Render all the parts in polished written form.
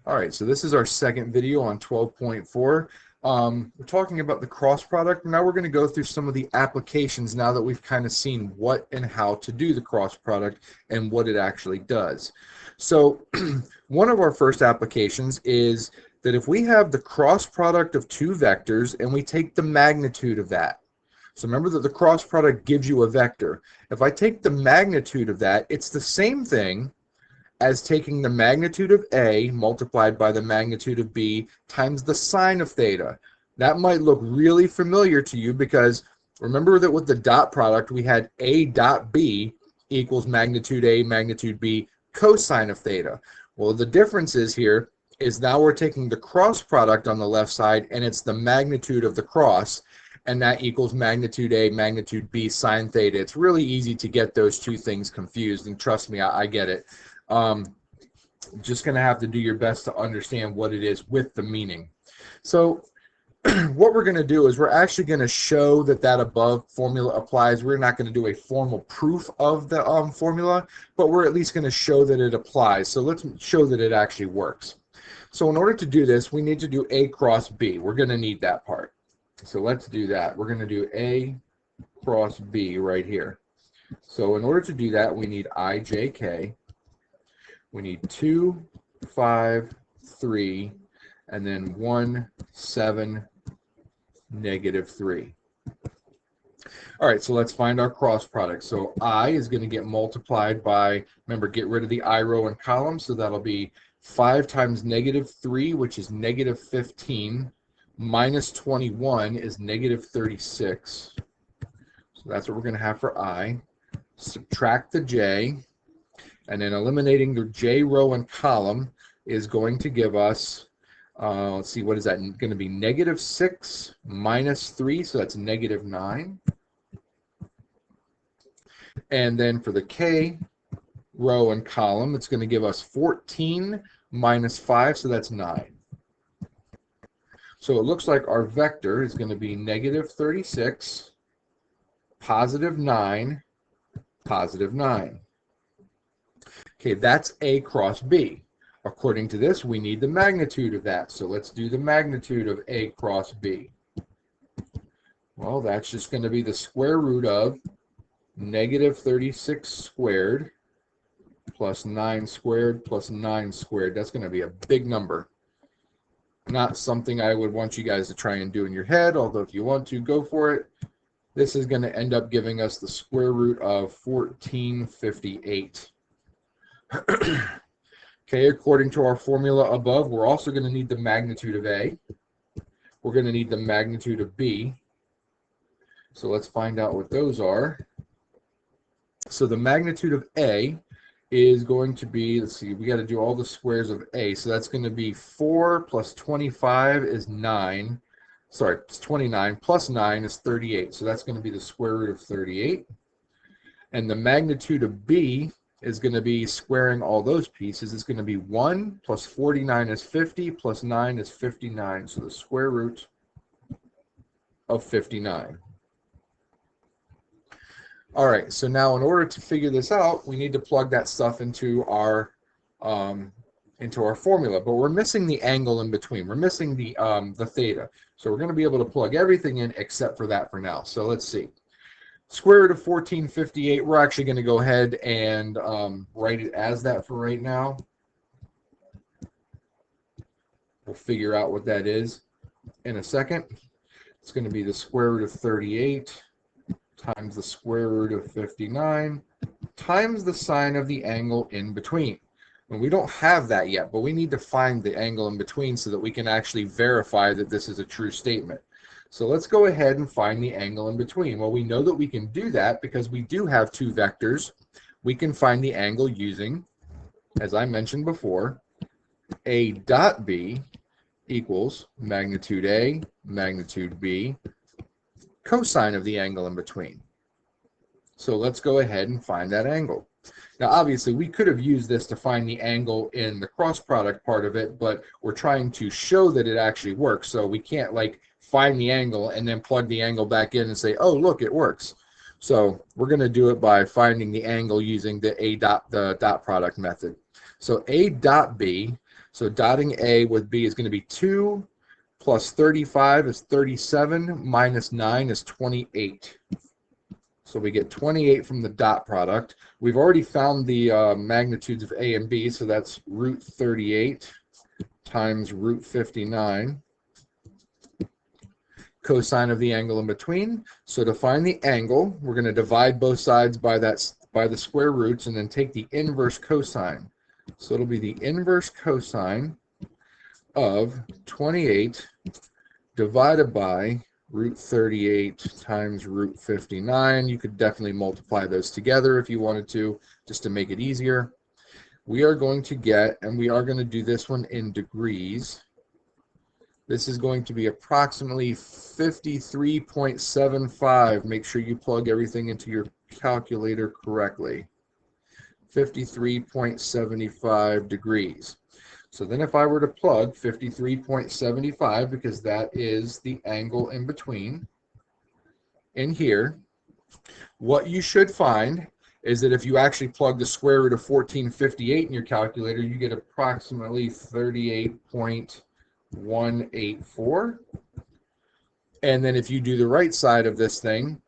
All right, so this is our second video on 12.4. We're talking about the cross product. Now we're going to go through some of the applications now that we've kind of seen what and how to do the cross product and what it actually does. So one of our first applications is that if we have the cross product of two vectors and we take the magnitude of that. So remember that the cross product gives you a vector. If I take the magnitude of that, it's the same thing as taking the magnitude of A multiplied by the magnitude of B times the sine of theta. That might look really familiar to you because remember that with the dot product we had A dot B equals magnitude A magnitude B cosine of theta. Well, the difference is here is now we're taking the cross product on the left side and it's the magnitude of the cross, and that equals magnitude A magnitude B sine theta. It's really easy to get those two things confused, and trust me, I get it. Just going to have to do your best to understand what it is with the meaning. So what we're going to do is we're actually going to show that that above formula applies. We're not going to do a formal proof of the formula, but we're at least going to show that it applies. So let's show that it actually works. So in order to do this, we need to do A cross B. We're going to need that part. So let's do that. We're going to do A cross B right here. So in order to do that, we need IJK. We need 2, 5, 3, and then 1, 7, -3. All right, so let's find our cross product. So I is going to get multiplied by, remember, get rid of the I row and column, so that'll be 5 times -3, which is -15, minus 21 is -36. So that's what we're going to have for I. Subtract the J. And then eliminating the J row and column is going to give us, let's see, what is that going to be? -6 minus 3, so that's -9. And then for the K row and column, it's going to give us 14 minus 5, so that's 9. So it looks like our vector is going to be -36, +9, +9. Okay, that's A cross B. According to this, we need the magnitude of that. So let's do the magnitude of A cross B. Well, that's just going to be the square root of -36 squared plus 9 squared plus 9 squared. That's going to be a big number. Not something I would want you guys to try and do in your head, although if you want to, go for it. This is going to end up giving us the square root of 1458. Okay, according to our formula above, we're also going to need the magnitude of A. We're going to need the magnitude of B. So let's find out what those are. So the magnitude of A is going to be, let's see, we got to do all the squares of A. So that's going to be 4 plus 25 is 9. Sorry, it's 29 plus 9 is 38. So that's going to be the square root of 38. And the magnitude of B is going to be squaring all those pieces. It's going to be 1 plus 49 is 50 plus 9 is 59. So the square root of 59. All right, so now in order to figure this out, we need to plug that stuff into our formula, but we're missing the angle in between. We're missing the theta. So we're going to be able to plug everything in except for that for now. So let's see. Square root of 1458, we're actually going to go ahead and write it as that for right now. We'll figure out what that is in a second. It's going to be the square root of 38 times the square root of 59 times the sine of the angle in between. And we don't have that yet, but we need to find the angle in between so that we can actually verify that this is a true statement. So let's go ahead and find the angle in between. Well, we know that we can do that because we do have two vectors. We can find the angle using, as I mentioned before, A dot B equals magnitude A, magnitude B, cosine of the angle in between. So let's go ahead and find that angle. Now, obviously, we could have used this to find the angle in the cross product part of it, but we're trying to show that it actually works. So we can't like find the angle and then plug the angle back in and say, oh, look, it works. So we're going to do it by finding the angle using the dot product method. So A dot B, so dotting A with B is going to be 2 plus 35 is 37 minus 9 is 28. So we get 28 from the dot product. We've already found the magnitudes of A and B, so that's root 38 times root 59. Cosine of the angle in between. So to find the angle, we're going to divide both sides by the square roots and then take the inverse cosine. So it'll be the inverse cosine of 28 divided by root 38 times root 59. You could definitely multiply those together if you wanted to, just to make it easier. We are going to get, and we are going to do this one in degrees. This is going to be approximately 53.75. Make sure you plug everything into your calculator correctly. 53.75 degrees. So then if I were to plug 53.75, because that is the angle in between, in here, what you should find is that if you actually plug the square root of 1458 in your calculator, you get approximately 38.184. And then if you do the right side of this thing,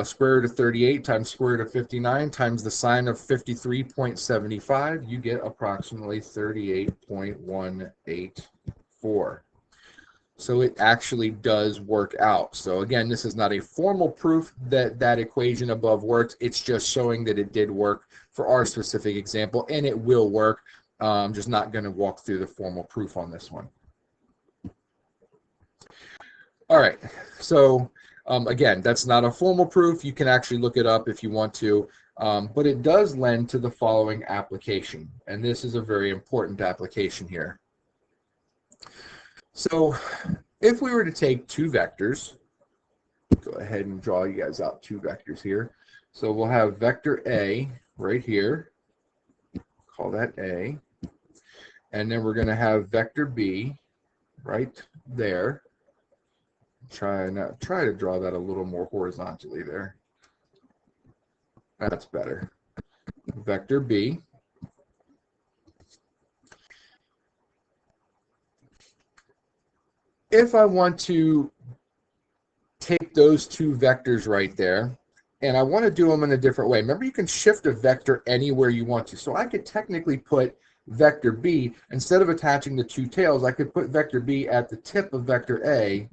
square root of 38 times square root of 59 times the sine of 53.75, you get approximately 38.184. So it actually does work out. So again, this is not a formal proof that that equation above works. It's just showing that it did work for our specific example, and it will work. I'm just not going to walk through the formal proof on this one. All right, so again, that's not a formal proof. You can actually look it up if you want to, but it does lend to the following application, and this is a very important application here. So if we were to take two vectors, go ahead and draw you guys out two vectors here. So we'll have vector A right here, call that A, and then we're going to have vector B right there. Try to draw that a little more horizontally there. That's better. Vector B. If I want to take those two vectors right there, and I want to do them in a different way. Remember, you can shift a vector anywhere you want to. So I could technically put vector B, instead of attaching the two tails, I could put vector B at the tip of vector A,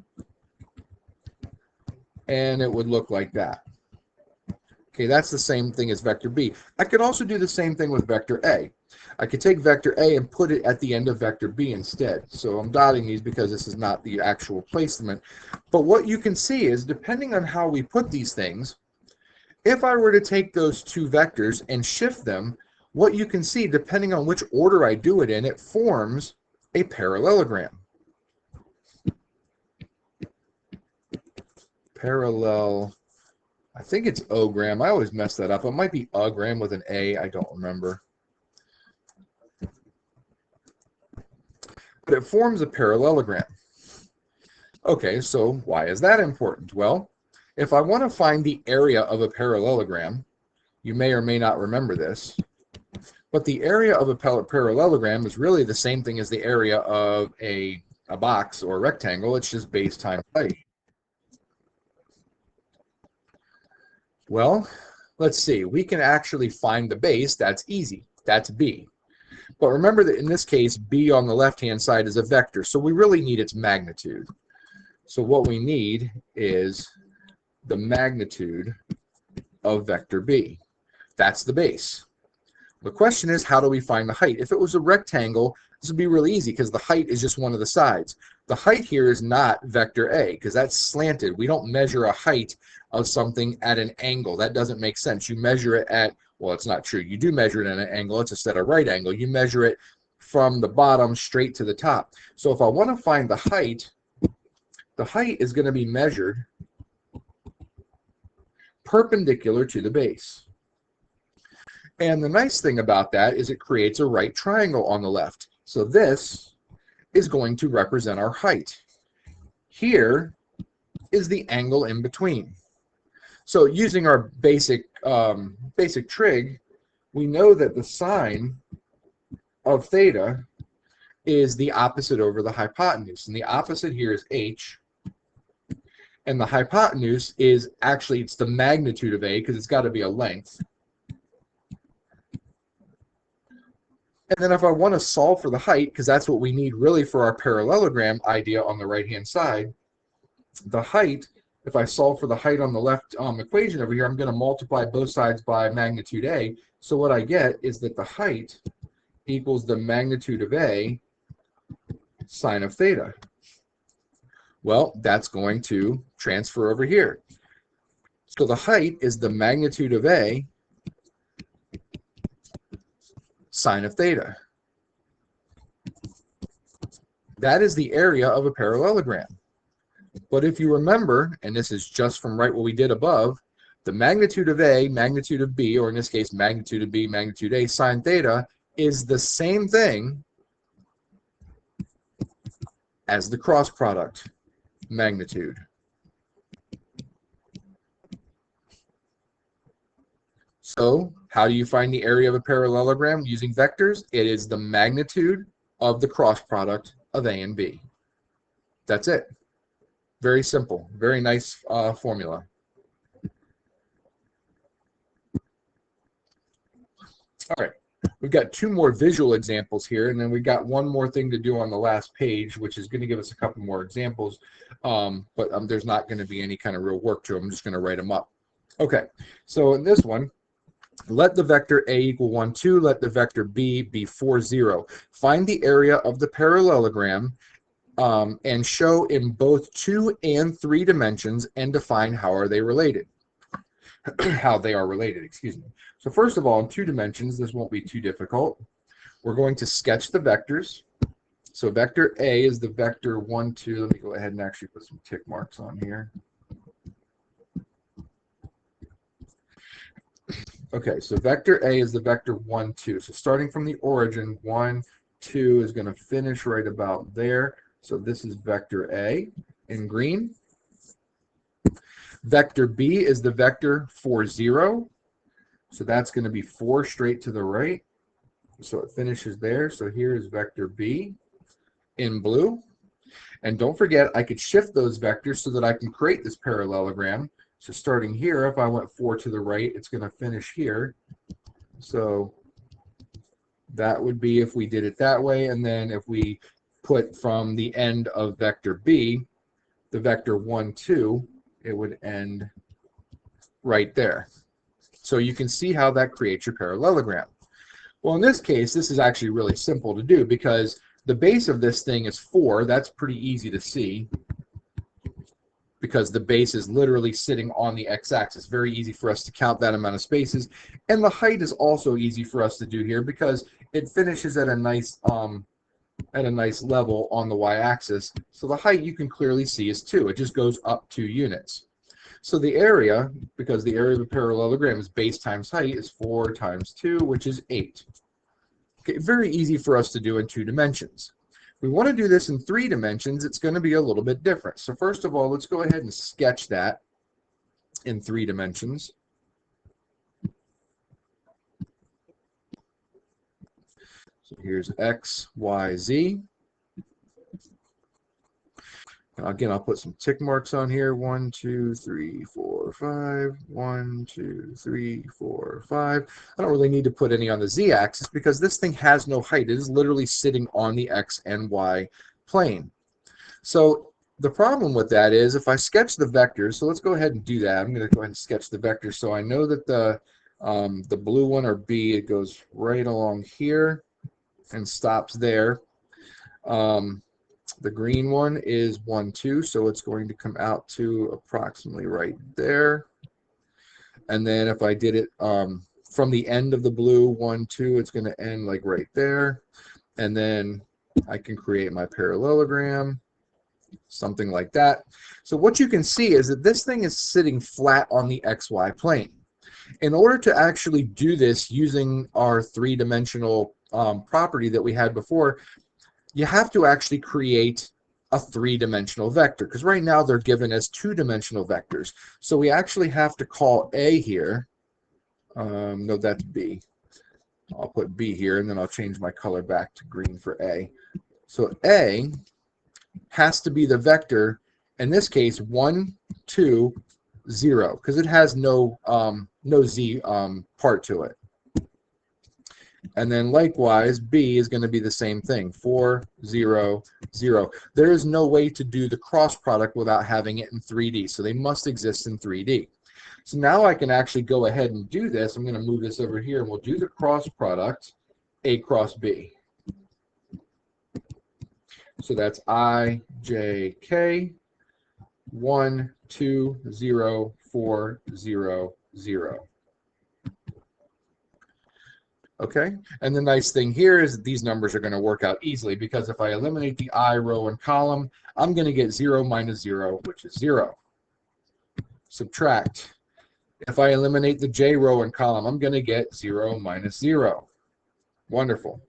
and it would look like that. Okay, that's the same thing as vector B. I could also do the same thing with vector A. I could take vector A and put it at the end of vector B instead. So I'm dotting these because this is not the actual placement. But what you can see is, depending on how we put these things, if I were to take those two vectors and shift them, what you can see, depending on which order I do it in, it forms a parallelogram. I think it's O-gram. I always mess that up. It might be O-gram with an A. I don't remember. But it forms a parallelogram. Okay, so why is that important? Well, if I want to find the area of a parallelogram, you may or may not remember this, but the area of a parallelogram is really the same thing as the area of a box or a rectangle. It's just base times height. Well, let's see. We can actually find the base. That's easy. That's B. But remember that in this case, B on the left-hand side is a vector, so we really need its magnitude. So what we need is the magnitude of vector B. That's the base. The question is, how do we find the height? If it was a rectangle, this would be really easy because the height is just one of the sides. The height here is not vector A because that's slanted. We don't measure a height of something at an angle. That doesn't make sense. You measure it at, well, it's not true. You do measure it at an angle. It's instead of right angle. You measure it from the bottom straight to the top. So if I want to find the height is going to be measured perpendicular to the base. And the nice thing about that is it creates a right triangle on the left. So this is going to represent our height. Here is the angle in between. So using our basic trig, we know that the sine of theta is the opposite over the hypotenuse. And the opposite here is h. And the hypotenuse is actually, it's the magnitude of a because it's got to be a length. And then if I want to solve for the height, because that's what we need really for our parallelogram idea on the right-hand side, the height, if I solve for the height on the left equation over here, I'm going to multiply both sides by magnitude a. So what I get is that the height equals the magnitude of a sine of theta. Well, that's going to transfer over here. So the height is the magnitude of a sine of theta. That is the area of a parallelogram. But if you remember, and this is just from right what we did above, the magnitude of a, magnitude of b, or in this case, magnitude of b, magnitude a, sine theta, is the same thing as the cross product magnitude. So how do you find the area of a parallelogram using vectors? It is the magnitude of the cross product of a and b. That's it. Very simple. Very nice formula. All right. We've got two more visual examples here, and then we've got one more thing to do on the last page, which is going to give us a couple more examples, but there's not going to be any kind of real work to them. I'm just going to write them up. Okay, so in this one, let the vector a equal 1, 2. Let the vector b be 4, 0. Find the area of the parallelogram and show in both 2 and 3 dimensions and define how are they related. How they are related, excuse me. So first of all, in 2 dimensions, this won't be too difficult. We're going to sketch the vectors. So vector A is the vector 1, 2. Let me go ahead and actually put some tick marks on here. Okay, so vector A is the vector 1, 2. So starting from the origin, 1, 2 is going to finish right about there. So this is vector A in green. Vector B is the vector 4, 0. So that's going to be 4 straight to the right. So it finishes there. So here is vector B in blue. And don't forget, I could shift those vectors so that I can create this parallelogram. So starting here, if I went 4 to the right, it's going to finish here. So that would be if we did it that way. And then if we put from the end of vector B, the vector 1, 2, it would end right there. So you can see how that creates your parallelogram. Well, in this case, this is actually really simple to do because the base of this thing is 4. That's pretty easy to see because the base is literally sitting on the x-axis. Very easy for us to count that amount of spaces. And the height is also easy for us to do here because it finishes at a nice level on the y-axis. So the height you can clearly see is 2. It just goes up 2 units. So the area, because the area of a parallelogram is base times height, is 4 times 2, which is 8. Okay, very easy for us to do in 2 dimensions. If we want to do this in 3 dimensions, it's going to be a little bit different. So first of all, let's go ahead and sketch that in 3 dimensions. So here's x, y, z. Again, I'll put some tick marks on here. 1, 2, 3, 4, 5. 1, 2, 3, 4, 5. I don't really need to put any on the z-axis because this thing has no height. It is literally sitting on the x and y plane. So the problem with that is if I sketch the vectors, so let's go ahead and do that. I'm going to go ahead and sketch the vectors. So I know that the blue one, or B, it goes right along here and stops there. The green one is 1, 2, so it's going to come out to approximately right there. And then if I did it from the end of the blue, 1, 2, it's going to end like right there. And then I can create my parallelogram, something like that. So what you can see is that this thing is sitting flat on the XY plane. In order to actually do this using our 3-dimensional property that we had before, you have to actually create a 3-dimensional vector, because right now they're given as 2-dimensional vectors. So we actually have to call A here. No, that's B. I'll put B here, and then I'll change my color back to green for A. So A has to be the vector, in this case, 1, 2, 0, because it has no Z part to it. And then likewise, B is going to be the same thing, 4, 0, 0. There is no way to do the cross product without having it in 3D, so they must exist in 3D. So now I can actually go ahead and do this. I'm going to move this over here, and we'll do the cross product, A cross B. So that's I, J, K, 1, 2, 0, 4, 0, 0. Okay, and the nice thing here is that these numbers are going to work out easily, because if I eliminate the I row and column, I'm going to get 0 minus 0, which is 0. Subtract. If I eliminate the J row and column, I'm going to get 0 minus 0. Wonderful.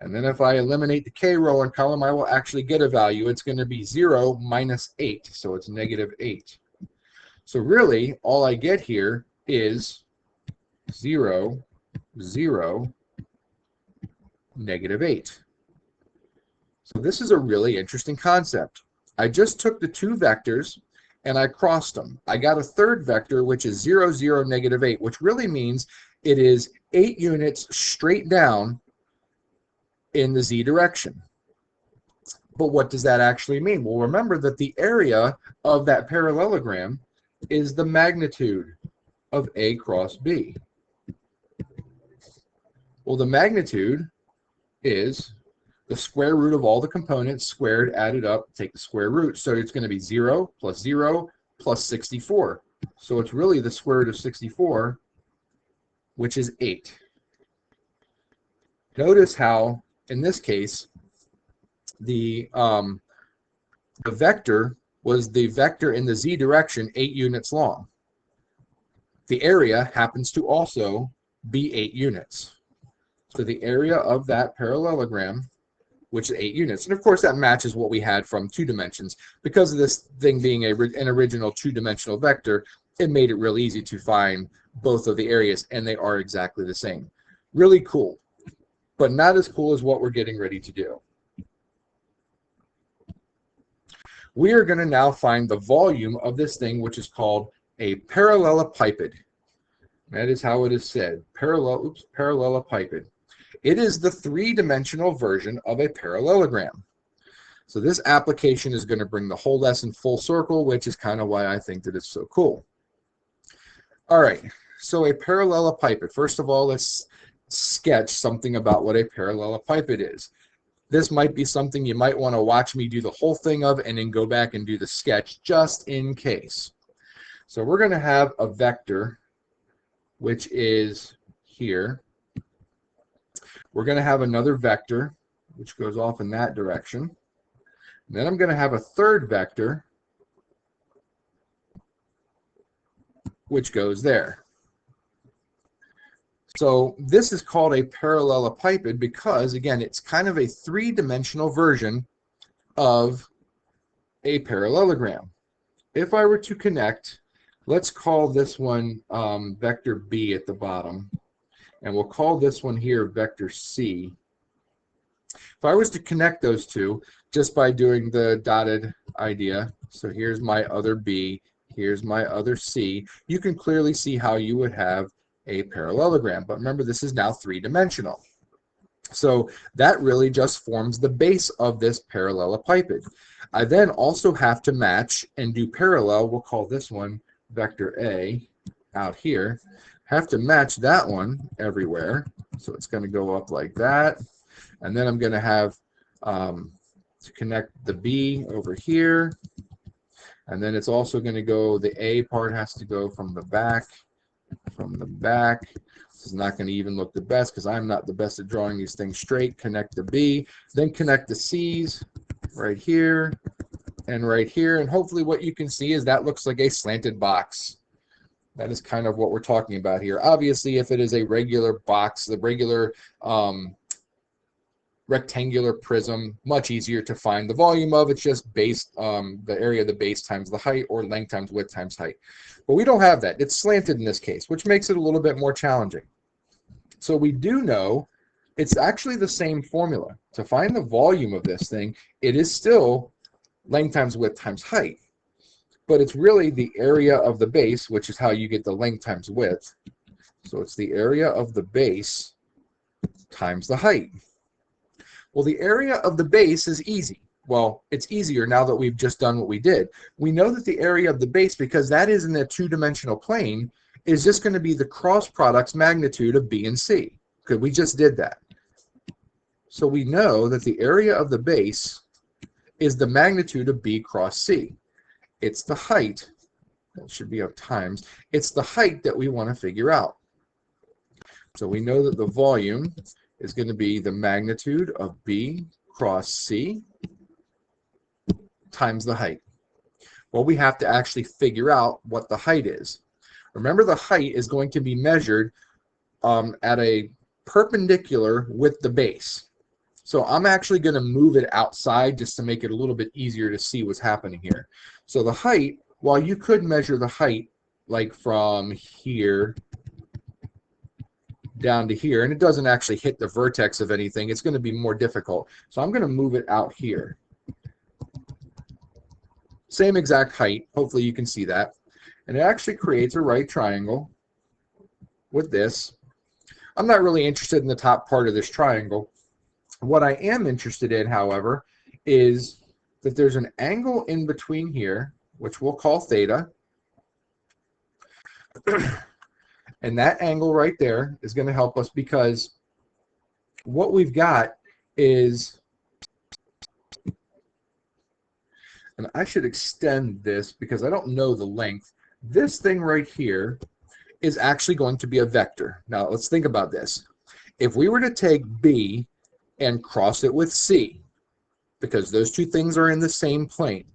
And then if I eliminate the K row and column, I will actually get a value. It's going to be 0 minus 8, so it's negative 8. So really, all I get here is 0, 0, negative 8. So this is a really interesting concept. I just took the two vectors and I crossed them. I got a third vector, which is 0, 0, negative 8, which really means it is 8 units straight down in the Z direction. But what does that actually mean? Well, remember that the area of that parallelogram is the magnitude of A cross B. Well, the magnitude is the square root of all the components squared, added up, take the square root. So it's going to be 0 plus 0 plus 64. So it's really the square root of 64, which is 8. Notice how, in this case, the vector was the vector in the Z direction 8 units long. The area happens to also be 8 units. So the area of that parallelogram, which is 8 units. And of course that matches what we had from 2 dimensions. Because of this thing being an original 2-dimensional vector, it made it real easy to find both of the areas, and they are exactly the same. Really cool, but not as cool as what we're getting ready to do. We are going to now find the volume of this thing, which is called a parallelepiped. That is how it is said, parallelepiped. It is the 3-dimensional version of a parallelogram. So this application is going to bring the whole lesson full circle, which is kind of why I think that it's so cool. All right, so a parallelepiped. First of all, let's sketch something about what a parallelepiped is. This might be something you might want to watch me do the whole thing of and then go back and do the sketch just in case. So we're going to have a vector, which is here. We're going to have another vector, which goes off in that direction. And then I'm going to have a third vector, which goes there. So this is called a parallelepiped because, again, it's kind of a 3-dimensional version of a parallelogram. If I were to connect, let's call this one vector B at the bottom, and we'll call this one here vector C. If I was to connect those two just by doing the dotted idea, so here's my other B, here's my other C, you can clearly see how you would have a parallelogram. But remember, this is now 3-dimensional. So that really just forms the base of this parallelepiped. I then also have to match and do parallel. We'll call this one vector A out here. Have to match that one everywhere. So it's going to go up like that. And then I'm going to have to connect the B over here. And then it's also going to go, the A part has to go from the back. This is not going to even look the best because I'm not the best at drawing these things straight. Connect the B, then connect the C's right here and right here. And hopefully what you can see is that looks like a slanted box. That is kind of what we're talking about here. Obviously, if it is a regular box, the regular rectangular prism, much easier to find the volume of. It's just based the area of the base times the height, or length times width times height. But we don't have that. It's slanted in this case, which makes it a little bit more challenging. So we do know it's actually the same formula. To find the volume of this thing, it is still length times width times height. But it's really the area of the base, which is how you get the length times width. So it's the area of the base times the height. Well, the area of the base is easy. Well, it's easier now that we've just done what we did. We know that the area of the base, because that is in a two-dimensional plane, is just going to be the cross product's magnitude of B and C. Because we just did that. So we know that the area of the base is the magnitude of B cross C. It's the height, that should be of times, it's the height that we want to figure out. So we know that the volume is going to be the magnitude of B cross C times the height. Well, we have to actually figure out what the height is. Remember, the height is going to be measured at a perpendicular with the base. So I'm actually going to move it outside just to make it a little bit easier to see what's happening here. So the height, while you could measure the height like from here down to here, and it doesn't actually hit the vertex of anything, it's going to be more difficult. So I'm going to move it out here. Same exact height. Hopefully you can see that. And it actually creates a right triangle with this. I'm not really interested in the top part of this triangle. What I am interested in, however, is that there's an angle in between here, which we'll call theta. And that angle right there is going to help us, because what we've got is, and I should extend this because I don't know the length. This thing right here is actually going to be a vector. Now let's think about this. If we were to take B and cross it with C, because those two things are in the same plane,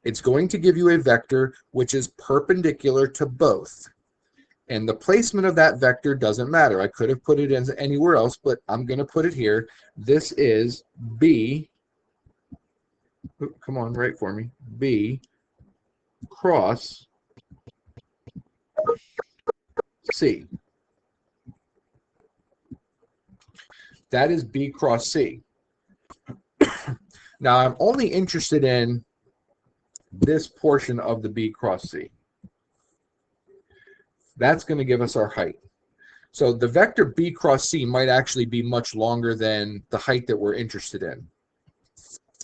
it's going to give you a vector which is perpendicular to both. And the placement of that vector doesn't matter. I could have put it in anywhere else, but I'm going to put it here. This is B, come on, write for me, B cross C. That is B cross C. Now I'm only interested in this portion of the B cross C. That's going to give us our height. So the vector B cross C might actually be much longer than the height that we're interested in.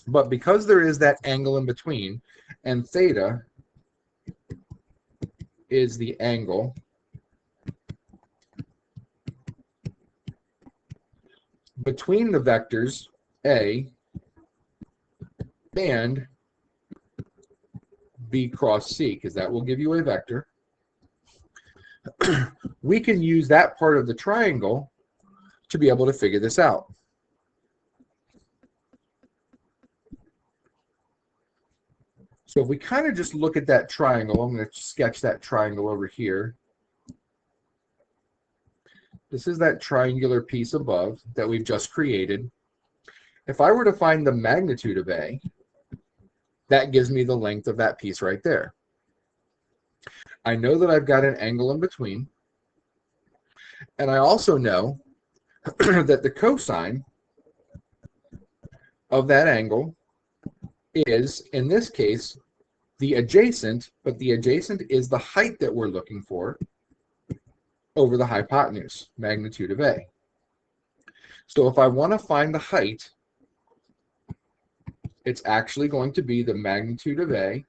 But because there is that angle in between, and theta is the angle between the vectors A and B cross C, because that will give you a vector, we can use that part of the triangle to be able to figure this out. So if we kind of just look at that triangle, I'm going to sketch that triangle over here. This is that triangular piece above that we've just created. If I were to find the magnitude of A, that gives me the length of that piece right there. I know that I've got an angle in between. And I also know that the cosine of that angle is, in this case, the adjacent, but the adjacent is the height that we're looking for over the hypotenuse, magnitude of A. So if I want to find the height, it's actually going to be the magnitude of A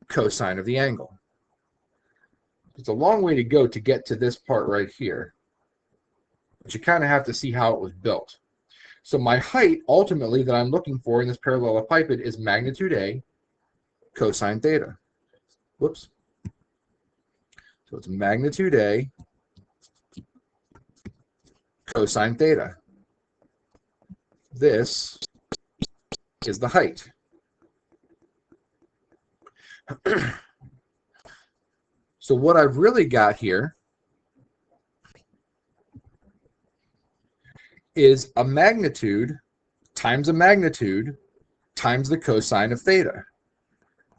cosine of the angle. It's a long way to go to get to this part right here, but you kind of have to see how it was built. So my height, ultimately, that I'm looking for in this parallelepiped is magnitude A cosine theta. Whoops. So it's magnitude A cosine theta. This is the height. So what I've really got here is a magnitude times the cosine of theta.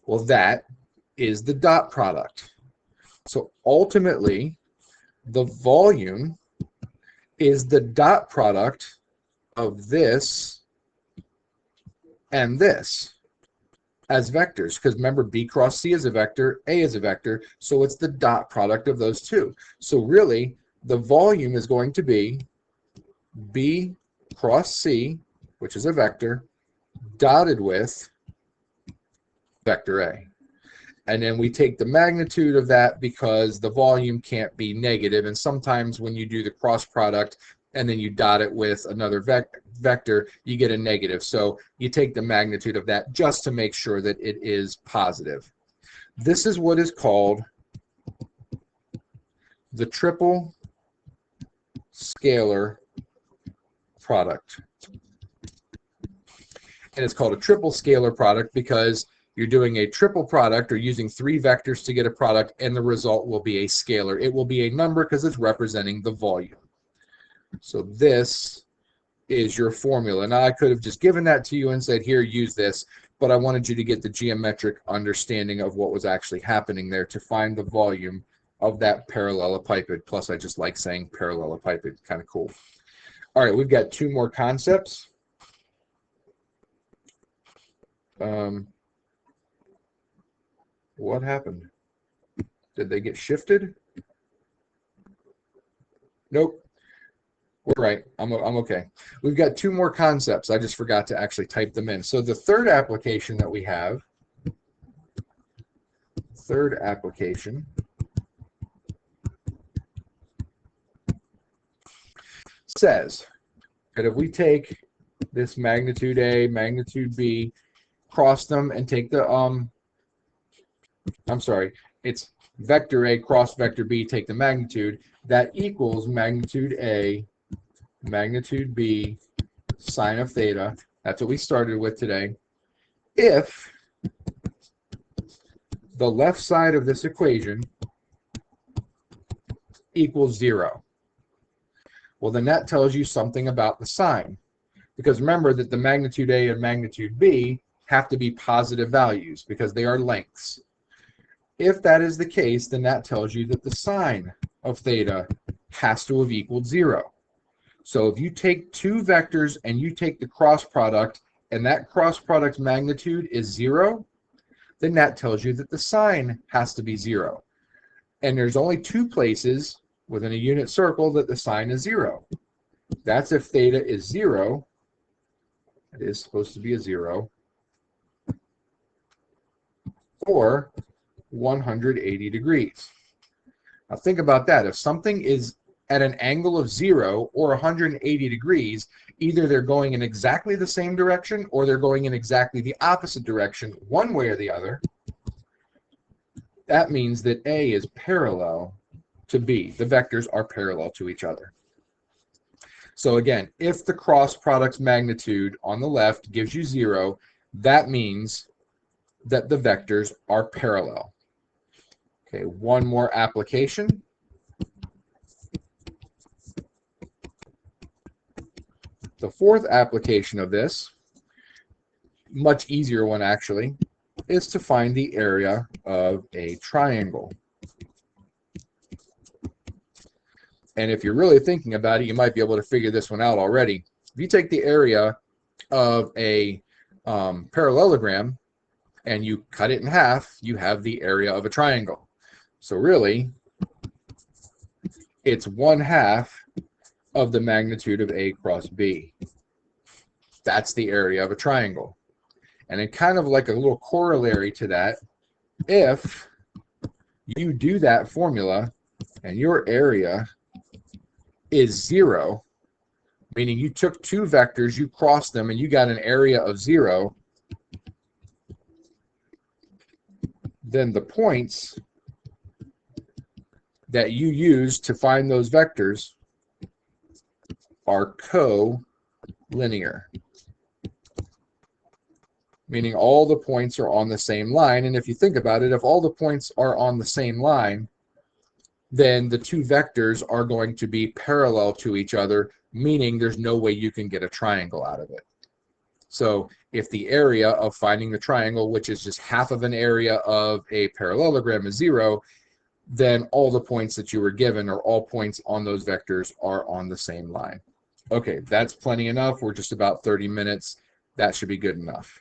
Well, that is the dot product. So ultimately, the volume is the dot product of this and this as vectors, because remember, B cross C is a vector, A is a vector, so it's the dot product of those two. So really, the volume is going to be B cross C, which is a vector, dotted with vector A. And then we take the magnitude of that because the volume can't be negative, and sometimes when you do the cross product and then you dot it with another vector, you get a negative. So you take the magnitude of that just to make sure that it is positive. This is what is called the triple scalar product. And it's called a triple scalar product because you're doing a triple product or using three vectors to get a product, and the result will be a scalar. It will be a number because it's representing the volume. So this is your formula. Now, I could have just given that to you and said, here, use this, but I wanted you to get the geometric understanding of what was actually happening there to find the volume of that parallelepiped. Plus, I just like saying parallelepiped, kind of cool. All right, we've got two more concepts. What happened? Did they get shifted? Nope. We're right. I'm okay. We've got two more concepts. I just forgot to actually type them in. So the third application that we have, says that if we take this magnitude A, magnitude B, cross them and take the, it's vector A cross vector B, take the magnitude, that equals magnitude A, magnitude B, sine of theta. That's what we started with today. If the left side of this equation equals 0, well, then that tells you something about the sign. Because remember that the magnitude A and magnitude B have to be positive values because they are lengths. If that is the case, then that tells you that the sine of theta has to have equaled 0. So if you take two vectors and you take the cross product, and that cross product's magnitude is 0, then that tells you that the sine has to be 0. And there's only two places within a unit circle that the sine is 0. That's if theta is 0. It is supposed to be a 0. Or 180 degrees. Now think about that. If something is at an angle of 0 or 180 degrees, either they're going in exactly the same direction or they're going in exactly the opposite direction, one way or the other. That means that A is parallel to B. The vectors are parallel to each other. So again, if the cross product's magnitude on the left gives you 0, that means that the vectors are parallel. Okay, one more application. The fourth application of this, much easier one actually, is to find the area of a triangle. And if you're really thinking about it, you might be able to figure this one out already. If you take the area of a parallelogram and you cut it in half, you have the area of a triangle. So really, it's 1/2 of the magnitude of A cross B. That's the area of a triangle. And then kind of like a little corollary to that, if you do that formula and your area is 0, meaning you took two vectors, you crossed them, and you got an area of 0, then the points that you use to find those vectors are co-linear, meaning all the points are on the same line. And if you think about it, if all the points are on the same line, then the two vectors are going to be parallel to each other, meaning there's no way you can get a triangle out of it. So if the area of finding the triangle, which is just half of an area of a parallelogram, is 0, then all the points that you were given, or all points on those vectors, are on the same line. Okay, that's plenty enough. We're just about 30 minutes. That should be good enough.